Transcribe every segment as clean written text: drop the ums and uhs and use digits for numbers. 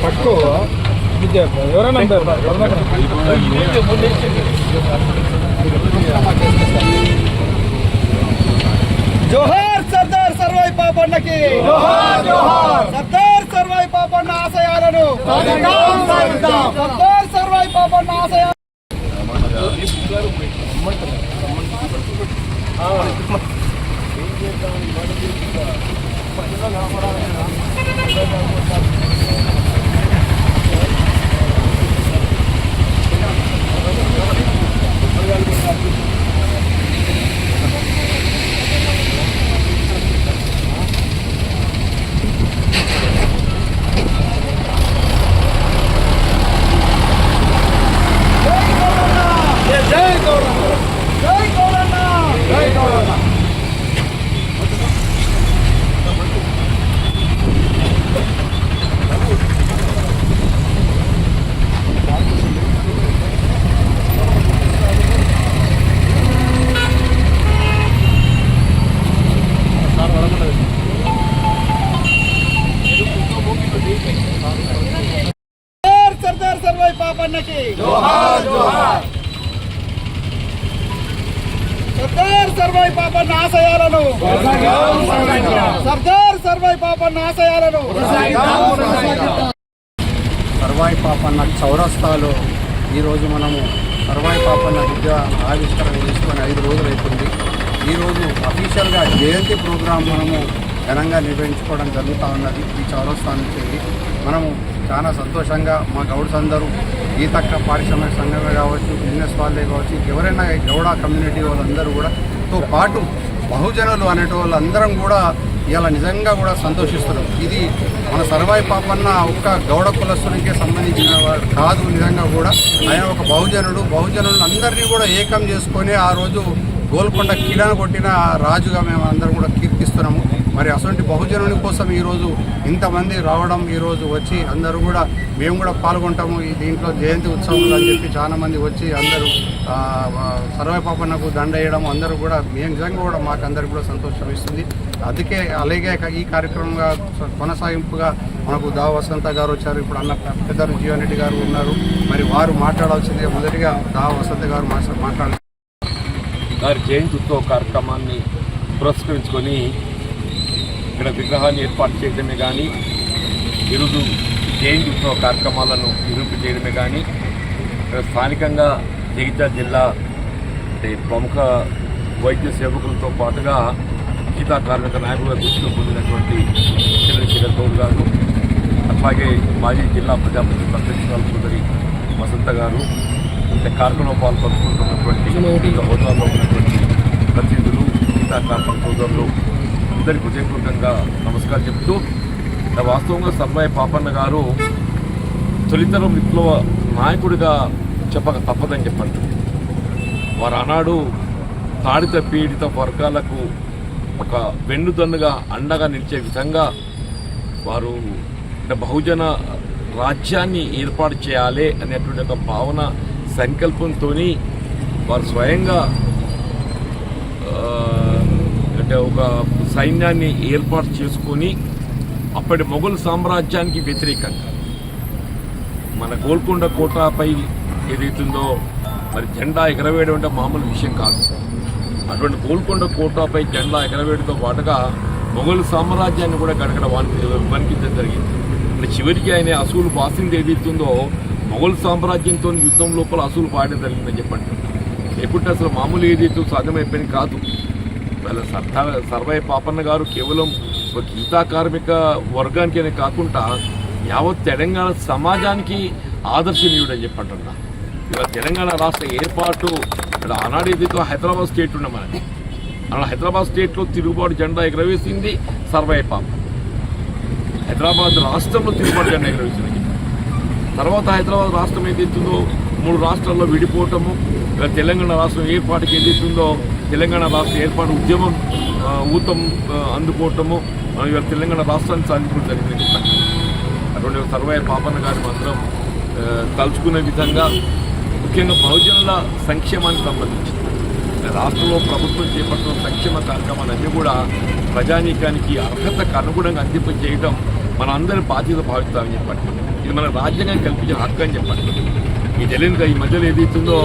పట్టుకో ఎవరైనా జోహార్ సర్దార్ సర్వాయి పాపన్నకి, సర్దార్ సర్వాయి పాపన్న ఆశయాలను, సర్దార్ సర్వాయి పాపన్న ఆశయాలు. సర్దార్ సర్వాయి పాపన్నకి సర్దార్ సర్వాయి పాపన్న ఆశయాలను, సర్దార్ సర్వాయి పాపన్న ఆశయాలను. సర్వాయి పాపన్న చౌరస్తాలో ఈరోజు మనము సర్వాయి పాపన్న విద్యా ఆవిష్కరణ చేసుకొని 5 రోజులు అవుతుంది. ఈరోజు అఫీషియల్గా జయంతి ప్రోగ్రాం మనము ఘనంగా నిర్వహించుకోవడం జరుగుతూ ఉన్నది. ఈ చౌరస్తా నుంచి మనము చాలా సంతోషంగా మా గౌడ్స్ అందరూ గీతక్క పారిశ్రామిక సంఘమే కావచ్చు, బిజినెస్ వాళ్ళే కావచ్చు, ఎవరైనా గౌడ కమ్యూనిటీ వాళ్ళందరూ కూడా తో పాటు బహుజనులు అనేటి వాళ్ళందరం కూడా ఇలా నిజంగా కూడా సంతోషిస్తున్నారు. ఇది మన సర్వాయి పాపన్న ఒక్క గౌడ కులస్తునికే సంబంధించిన వాడు కాదు. నిజంగా కూడా ఆయన ఒక బహుజనులు అందరినీ కూడా ఏకం చేసుకొని ఆ రోజు గోల్కొండ కిలాను కొట్టిన రాజుగా మేము అందరం కూడా కీర్తిస్తున్నాము. మరి అటువంటి బహుజనుని కోసం ఈరోజు ఇంతమంది రావడం, ఈరోజు వచ్చి అందరూ కూడా మేము కూడా పాల్గొంటాము ఈ దీంట్లో జయంతి ఉత్సవంలో అని చెప్పి చాలామంది వచ్చి అందరూ సర్వాయి పాపన్నకు దండ వేయడం అందరూ కూడా మేము నిజంగా కూడా మాకు అందరికీ కూడా సంతోషం ఇస్తుంది. అందుకే అలాగే ఈ కార్యక్రమంగా కొనసాగింపుగా మనకు దా వసంత గారు వచ్చారు, ఇప్పుడు అన్న పెద్దలు జీవన్ రెడ్డి గారు ఉన్నారు. మరి వారు మాట్లాడాల్సిందే. మొదటిగా దా వసంత గారు మాట్లాడారు. వారి జయంతి ఉత్సవ కార్యక్రమాన్ని పురస్కరించుకొని ఇక్కడ విగ్రహాన్ని ఏర్పాటు చేయడమే కానీ, ఈరోజు జయంతి ఉత్సవ కార్యక్రమాలను నిరూపణ చేయడమే కానీ, ఇక్కడ స్థానికంగా జగిత్యాల జిల్లా ప్రముఖ వైద్య సేవకులతో పాటుగా గీతా కార్మిక నాయకులుగా గుర్తింపు పొందినటువంటి చిరంజీవి గారు, అట్లాగే మాజీ జిల్లా ప్రజాప్రతినిధి ప్రిన్సిపాల్ సోదరి వసంత గారు, కార్యక్రమంలో పాల్పంచుకుంటున్నటువంటి హోదాలో ఉన్నటువంటి ప్రతినిధులు, గీతా కార్మిక సోదరులు అందరికీ హృదయపూర్వకంగా నమస్కారం చెప్తూ, వాస్తవంగా సర్వాయి పాపన్న గారు తొలితరం విప్లవ నాయకుడిగా చెప్పక తప్పదని చెప్పండి. వారు ఆనాడు తాడిత పీడిత వర్గాలకు ఒక వెన్నుదన్నుగా అండగా నిలిచే విధంగా వారు బహుజన రాజ్యాన్ని ఏర్పాటు చేయాలి అనేటువంటి ఒక భావన సంకల్పంతో వారు స్వయంగా అంటే ఒక సైన్యాన్ని ఏర్పాటు చేసుకొని అప్పటి మొఘల్ సామ్రాజ్యానికి వ్యతిరేకంగా మన గోల్కొండ కోటపై ఏదైతుందో మరి జెండా ఎగరవేయడం అంటే మామూలు విషయం కాదు. అటువంటి గోల్కొండ కోటపై జెండా ఎగరవేయడంతో పాటుగా మొఘల్ సామ్రాజ్యాన్ని కూడా గడగడ వణికించడం జరిగింది. అంటే చివరికి ఆయన అసూలు బాసింది ఏదైతుందో మొఘల్ సామ్రాజ్యంతో యుద్ధం లోపల అసూలు పాడడం జరిగిందని చెప్పండి. లేకుంటే అసలు మామూలు ఏదైతే సాధ్యమైపోయింది కాదు. వాళ్ళ సర్వాయి పాపన్న గారు కేవలం ఒక గీతా కార్మిక వర్గానికనే కాకుండా యావత్ తెలంగాణ సమాజానికి ఆదర్శనీయుడని చెప్పంటున్నా. ఇలా తెలంగాణ రాష్ట్ర ఏర్పాటు ఇలా ఆనాడు ఏదైతే హైదరాబాద్ స్టేట్ ఉండే మనకి, అలా హైదరాబాద్ స్టేట్లో తిరుగుబాటు జెండా ఎగరవేసింది సర్వాయి పాప. హైదరాబాద్ రాష్ట్రంలో తిరుగుబాటు జెండా ఎగరవేసింది. తర్వాత హైదరాబాద్ రాష్ట్రం ఏదైతుందో 3 రాష్ట్రాల్లో విడిపోవటము, ఇలా తెలంగాణ రాష్ట్రం ఏర్పాటుకి ఏదైతుందో తెలంగాణ రాష్ట్ర ఏర్పాటు ఉద్యమం ఊతం అందుకోవటము, ఇవాళ తెలంగాణ రాష్ట్రాన్ని సాధించడం జరిగింది. అటువంటి సర్వాయి పాపన్న గారి మాత్రం తలుచుకునే విధంగా ముఖ్యంగా బహుజనుల సంక్షేమానికి సంబంధించి రాష్ట్రంలో ప్రభుత్వం చేపడుతున్న సంక్షేమ కార్యక్రమాలన్నీ కూడా ప్రజానీకానికి అర్హతకు అనుగుణంగా అందింపజేయడం మన అందరి బాధ్యత భావిస్తామని చెప్పండి. ఇది మన రాజ్యాంగం కల్పించిన హక్కు అని చెప్పండి. ఈ తెలియదు ఈ మధ్యలో ఏదైతుందో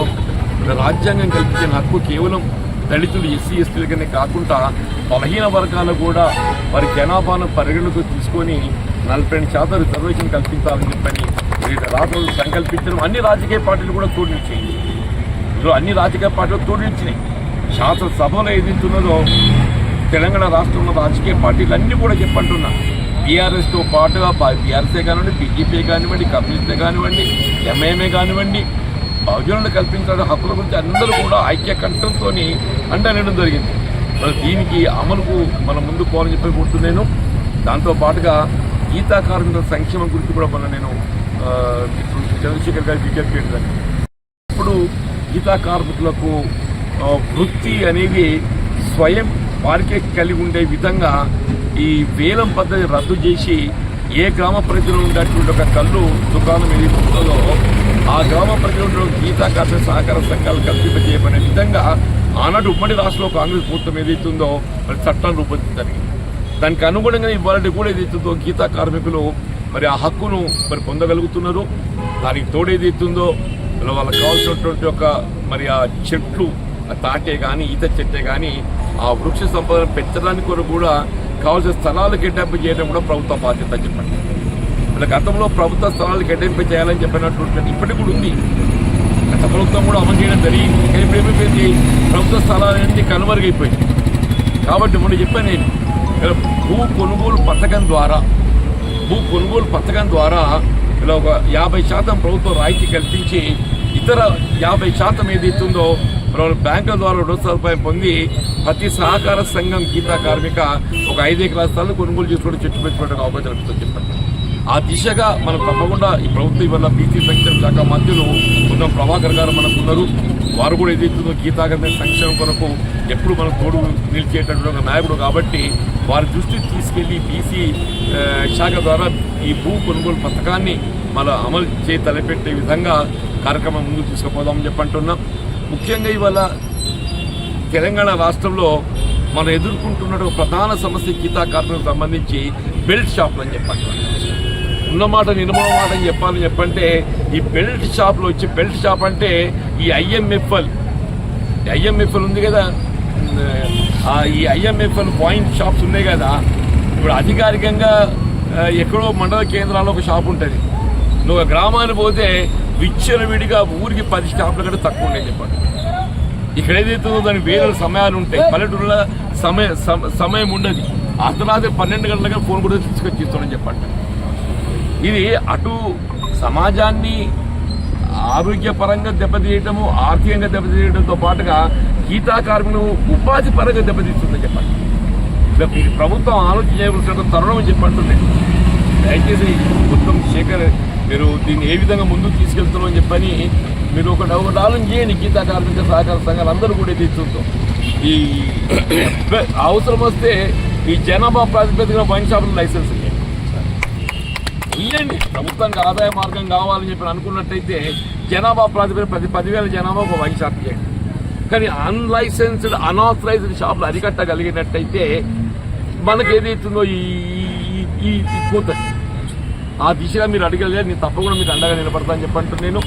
రాజ్యాంగం కల్పించిన హక్కు కేవలం దళితులు ఎస్సీ ఎస్టీలకనే కాకుండా బలహీన వర్గాలు కూడా వారి జనాభాను పరిగణలోకి తీసుకొని 42% రిజర్వేషన్ కల్పించాలని చెప్పని వివిధ రాష్ట్రాలు సంకల్పించడం అన్ని రాజకీయ పార్టీలు కూడా తోడినిచ్చాయి. ఇందులో అన్ని రాజకీయ పార్టీలు తోడినిచ్చినాయి. శాసనసభలో ఏదైతున్నదో తెలంగాణ రాష్ట్రంలో రాజకీయ పార్టీలు అన్నీ కూడా చెప్పంటున్నా. బీఆర్ఎస్తో పాటుగా బీఆర్ఎస్ఏ కానివ్వండి, బీజేపీ కానివ్వండి, కమ్యూనిస్టే కానివ్వండి, ఎంఐఎంఏ కానివ్వండి, బహుజనులు కల్పించిన హక్కుల గురించి అందరూ కూడా ఐక్య కంఠంతో అండనడం జరిగింది. మరి దీనికి అమలుకు మనం ముందుకు పోవాలని చెప్పి కోరుతున్నాను. దాంతోపాటుగా గీతా కార్మికుల సంక్షేమం గురించి కూడా నేను చంద్రశేఖర్ గారి విజ్ఞప్తి చేయడం. ఇప్పుడు గీతా కార్మికులకు వృత్తి అనేది స్వయం వారికే కలిగి ఉండే విధంగా ఈ వేలం పద్ధతి రద్దు చేసి ఏ గ్రామ ప్రజలు ఉండేటువంటి ఒక కళ్ళు దుకాణం ఏది ఉంటుందో ఆ గ్రామ ప్రజలు గీతా కార్మిక సహకార సంఘాలు కల్పింపజేయబడే విధంగా ఆనాడు ఉమ్మడి రాష్ట్రంలో కాంగ్రెస్ ప్రభుత్వం ఏదైతుందో మరి చట్టాన్ని రూపొందించడానికి దానికి అనుగుణంగా ఇవాళ కూడా ఏదైతుందో గీతా కార్మికులు మరి ఆ హక్కును మరి పొందగలుగుతున్నారు. దానికి తోడు ఏదైతుందో వాళ్ళకి కావాల్సినటువంటి ఒక మరి ఆ చెట్లు తాటే కానీ ఈత చెట్టే కానీ ఆ వృక్ష సంపదను పెంచడానికి కొరకు కూడా కావాల్సిన స్థలాలు కేటాయింపు చేయడం కూడా ప్రభుత్వ బాధ్యత అని చెప్పండి. ఇలా గతంలో ప్రభుత్వ స్థలాలు కేటాయింపు చేయాలని చెప్పినటువంటి ఇప్పటికి కూడా ఉంది. గత ప్రభుత్వం కూడా అమలు చేయడం జరిగింది. కానీ ఇప్పుడు ఏమైపోయింది, ప్రభుత్వ స్థలాలన్నీ కనుమరుగైపోయింది. కాబట్టి మొన్న చెప్పాను నేను, భూ కొనుగోలు పథకం ద్వారా ఇలా ఒక 50% ప్రభుత్వం రాయితీ కల్పించి ఇతర 50% ఏదైతుందో బ్యాంకుల ద్వారా రుణ సదుపాయం పొంది ప్రతి సహకార సంఘం గీతా కార్మిక ఒక 5 ఎకరాల స్థలాన్ని కొనుగోలు చేసుకోవడం చెట్టు పెట్టుకోవడానికి అవకాశం కల్పిస్తుందని చెప్పండి. ఆ దిశగా మనం తప్పకుండా ఈ ప్రభుత్వం ఇవాళ బీసీ సంక్షేమ శాఖ మంత్రులు ఉన్న ప్రభాకర్ గారు మనకు ఉన్నారు. వారు కూడా ఏదైతుందో గీతా కార్మిక సంక్షేమం కొరకు ఎప్పుడు మనం తోడు నిలిచేటటువంటి ఒక నాయకుడు కాబట్టి వారి దృష్టికి తీసుకెళ్లి బీసీ శాఖ ద్వారా ఈ భూ కొనుగోలు పథకాన్ని మనం అమలు తలపెట్టే విధంగా కార్యక్రమం ముందుకు తీసుకుపోదామని చెప్పంటున్నాం. ముఖ్యంగా ఇవాళ తెలంగాణ రాష్ట్రంలో మనం ఎదుర్కొంటున్న ఒక ప్రధాన సమస్య గీతా కార్మికులకు సంబంధించి బెల్ట్ షాపులు అని చెప్పంటున్నాం. ఉన్నమాట నిలబడ మాట అని చెప్పంటే ఈ బెల్ట్ షాప్లో వచ్చి బెల్ట్ షాప్ అంటే ఈ ఐఎంఎఫ్ఎల్ ఉంది కదా, ఈ ఐఎంఎఫ్ఎల్ పాయింట్ షాప్స్ ఉన్నాయి కదా. ఇప్పుడు అధికారికంగా ఎక్కడో మండల కేంద్రాల్లో ఒక షాప్ ఉంటుంది. నువ్వు గ్రామానికి పోతే విచ్చలవిడిగా ఊరికి 10 షాపుల కంటే తక్కువ ఉంటాయి చెప్పండి. ఇక్కడ ఏదైతుందో దానికి వేరే సమయాలు ఉంటాయి. పల్లెటూరులో సమయం ఉండదు. అర్ధరాత్రి 12 గంటలకి ఫోన్ కూడా తీసుకొచ్చి ఇస్తానని చెప్పండి. ఇది అటు సమాజాన్ని ఆరోగ్యపరంగా దెబ్బతీయటము, ఆర్థికంగా దెబ్బతీయడంతో పాటుగా గీతా కార్మికులు ఉపాధి పరంగా దెబ్బతీస్తుందని చెప్పండి. ప్రభుత్వం ఆలోచన చేయవలసిన తరుణం అని చెప్పండి. దయచేసి మొత్తం శేఖర్ మీరు దీన్ని ఏ విధంగా ముందుకు తీసుకెళ్తున్నారని చెప్పని మీరు ఒక ఆలోచన చేయండి. గీతా కార్మిక సహకార సంఘాలు అందరూ కూడా తీసుకుంటాం. ఈ అవసరం వస్తే ఈ జనాభా ప్రాతిపదికన వైన్ షాపులు లైసెన్స్ ఇవ్వండి. ప్రభుత్వానికి ఆదాయ మార్గం కావాలని చెప్పి అనుకున్నట్టయితే జనాభా ప్రాతిపదికన ప్రతి 10,000 జనాభా ఒక వైన్ షాప్ చేయండి. కానీ అన్లైసెన్స్డ్ అన్ఆథరైజ్డ్ షాపులు అరికట్టగలిగినట్టయితే మనకి ఏదైతుందో ఈ పోతుంది. ఆ దిశగా మీరు అడగలేదు. నేను తప్పకుండా మీకు అండగా నిలబడతానని చెప్పంటూ నేను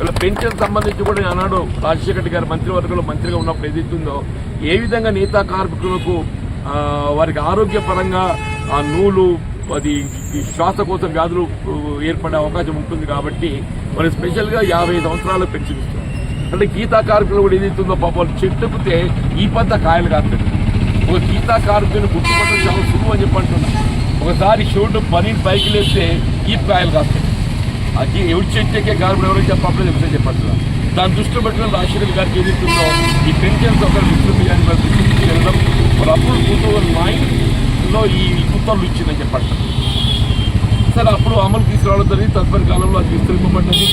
ఇలా పెన్షన్ సంబంధించి కూడా ఆనాడు రాజశేఖర్ గారు మంత్రివర్గంలో మంత్రిగా ఉన్నప్పుడు ఏదైతుందో ఏ విధంగా నేతా కార్మికులకు వారికి ఆరోగ్యపరంగా ఆ నూలు అది శ్వాసకోశ వ్యాధులు ఏర్పడే అవకాశం ఉంటుంది. కాబట్టి మరి స్పెషల్గా 50 సంవత్సరాల పెన్షన్ ఇస్తారు. అంటే గీతా కార్మికులు కూడా ఏదైతుందో పాపం చెట్టుకుతే ఈ పెద్ద కాయలు కాస్తుంది. ఒక గీతా కార్మికుని గుర్తుపట్టడం చాలా సులువు అని చెప్పంటున్నా. ఒకసారి షోటు 12 బైకులు వేస్తే ఈ కాయలు కాస్తాయి. అది ఎవరి చెట్టే కార్మికులు ఎవరో చెప్పప్పుడు చెప్పంటున్నా. దాని దృష్టిలో పెట్టుకుని రాజశేఖర్ గారికి ఏదైతుందో ఈ పెన్షన్స్ ఒక దృష్టికి వెళ్ళడం మరి అప్పుడు 2009లో ఈ ఉత్తర్వులు ఇచ్చిందని చెప్పండి. సరే అప్పుడు అమలు తీసుకురావడం జరిగింది. తదుపరి కాలంలో అది విస్తరింపబడ్డది.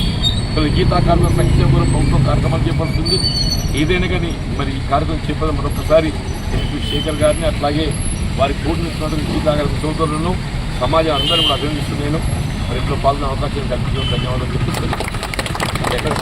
గీతా కార్మిక సంక్షేమ ప్రభుత్వం కార్యక్రమాలు చేపడుతుంది. ఏదైనా కానీ మరి ఈ కార్యక్రమం చెప్పడం మరొకసారి శేఖర్ గారిని అట్లాగే వారికి కూడినటువంటి గీతా కార్మిక సోదరులను సమాజం అందరూ కూడా అభినందిస్తున్నాను. మరి ఇంట్లో పాల్గొనే అవకాశం కల్పించడం ధన్యవాదాలు చెప్తున్నాను. ఎక్కడ